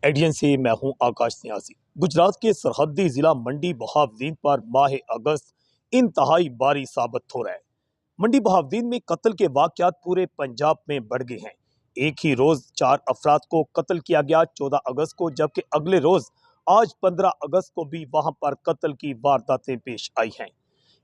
एडियन से मैं हूं आकाश न्याजी। गुजरात के सरहदी जिला मंडी बहावदीन पर माह अगस्त इंतहाई भारी साबित हो रहा है। मंडी बहावदीन में कत्ल के वाकयात पूरे पंजाब में बढ़ गए हैं। एक ही रोज 4 अफराद को कत्ल किया गया 14 अगस्त को, जबकि अगले रोज आज 15 अगस्त को भी वहां पर कत्ल की वारदातें पेश आई हैं।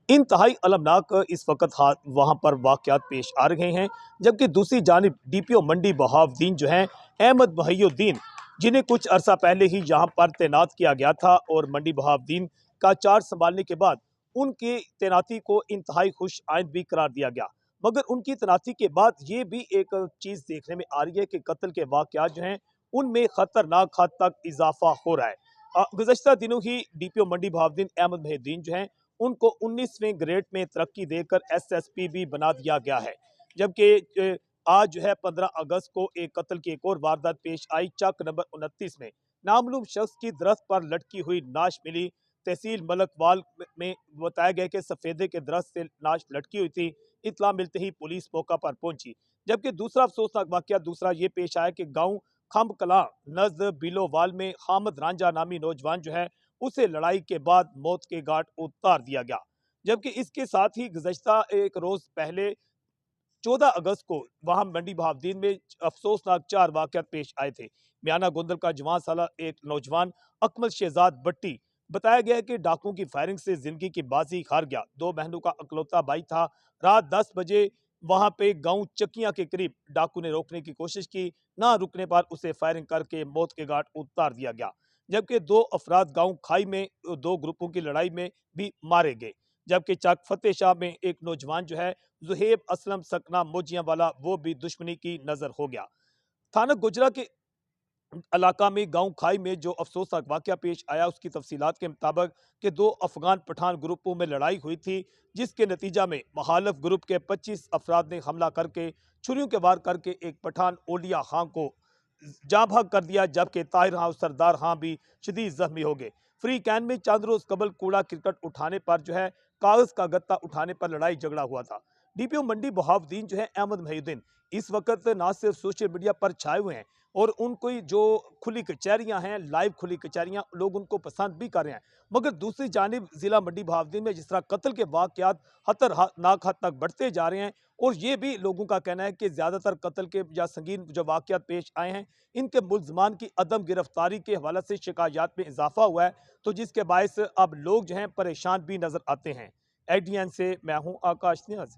इंतहाई अलमनाक इस वक्त वहां पर वाकयात पेश आ रहे हैं, जबकि दूसरी जानिब डीपीओ मंडी बहावदीन जो हैं अहमद महिउद्दीन, जिन्हें कुछ अरसा पहले ही यहां पर तैनात किया गया था और मंडी बहावदीन का चार्ज संभालने के बाद उनकी तैनाती को इंतहाई खुश आइंद भी करार दिया गया, मगर उनकी तैनाती के बाद ये भी एक चीज देखने में आ रही है कि कत्ल के वाकयात जो हैं उनमें खतरनाक हद तक इजाफा हो रहा है। गुज़श्ता दिनों ही डीपीओ मंडी बहावदीन अहमद महिउद्दीन जो हैं उनको 19वें ग्रेड में तरक्की देकर एसएसपी भी बना दिया गया है, जबकि आज जो है 15 अगस्त को एक कत्ल की एक और वारदात पेश आई। चक नंबर 29 में नामालूम शख्स की दरख्त पर लटकी हुई नाश मिली। तहसील मलकवाल में बताया गया कि सफेदे के दरख्त से नाश लटकी हुई थी। इतला मिलते ही पुलिस मौका पर पहुंची, जबकि दूसरा अफसोसनाक वाकया दूसरा ये पेश आया कि गांव खम्ब कलां नज़द बिलोवाल में हामिद रांझा नामी नौजवान जो है उसे लड़ाई के बाद मौत के घाट उतार दिया गया। जबकि इसके साथ ही गुज़श्ता एक रोज पहले 14 अगस्त को वहां मंडी बहावदीन में अफसोसनाक 4 वाकयात पेश आए थे। मियाना गोंदल का जवान साला एक नौजवान अकमल शहजाद भट्टी, बताया गया है कि डाकुओं की फायरिंग से जिंदगी की बाजी हार गया। 2 बहनों का अकलौता भाई था। रात 10 बजे वहां पे गांव चकियां के करीब डाकू ने रोकने की कोशिश की, ना रुकने पर उसे फायरिंग करके मौत के घाट उतार दिया गया। जबकि 2 अफराद गांव खाई में 2 ग्रुपों की लड़ाई में भी मारे गए। जबकि चक फतेह शाह में एक नौजवान जो है जुहेब असलम सकना मोजिया वाला, वो भी दुश्मनी की नजर हो गया। थाना गुजरा के इलाका में गांव खाई में जो अफसोसनाक वाकया पेश आया, उसकी तफसीलात के मुताबिक कि 2 अफगान पठान ग्रुपों में लड़ाई हुई थी, जिसके नतीजा में मुखालिफ ग्रुप के 25 अफराद ने हमला करके छुरियों के वार करके एक पठान ओलिया खां को जाँ भाग कर दिया, जबकि ताहिर खां और सरदार खां भी शदीद जख्मी हो गए। फ्री कैन में चंद रोज कबल कूड़ा क्रिकेट उठाने पर जो है कागज का गत्ता उठाने पर लड़ाई झगड़ा हुआ था। डीपीओ मंडी बहावदीन जो है अहमद महिउद्दीन इस वक्त ना सिर्फ सोशल मीडिया पर छाए हुए हैं और उनको जो खुली कचहरियां हैं, लाइव खुली कचहरियां, लोग उनको पसंद भी कर रहे हैं, मगर दूसरी जानिब जिला मंडी बहावदीन में जिस तरह कत्ल के वाकयात खतरनाक हद तक बढ़ते जा रहे हैं, और ये भी लोगों का कहना है कि ज्यादातर कत्ल के या संगीन जो वाकयात पेश आए हैं इनके मुल्जमान की अदम गिरफ्तारी के हवाले से शिकायत में इजाफा हुआ है, तो जिसके बायस अब लोग जो हैं परेशान भी नजर आते हैं। एडीएन से मैं हूं आकाश न्याज़।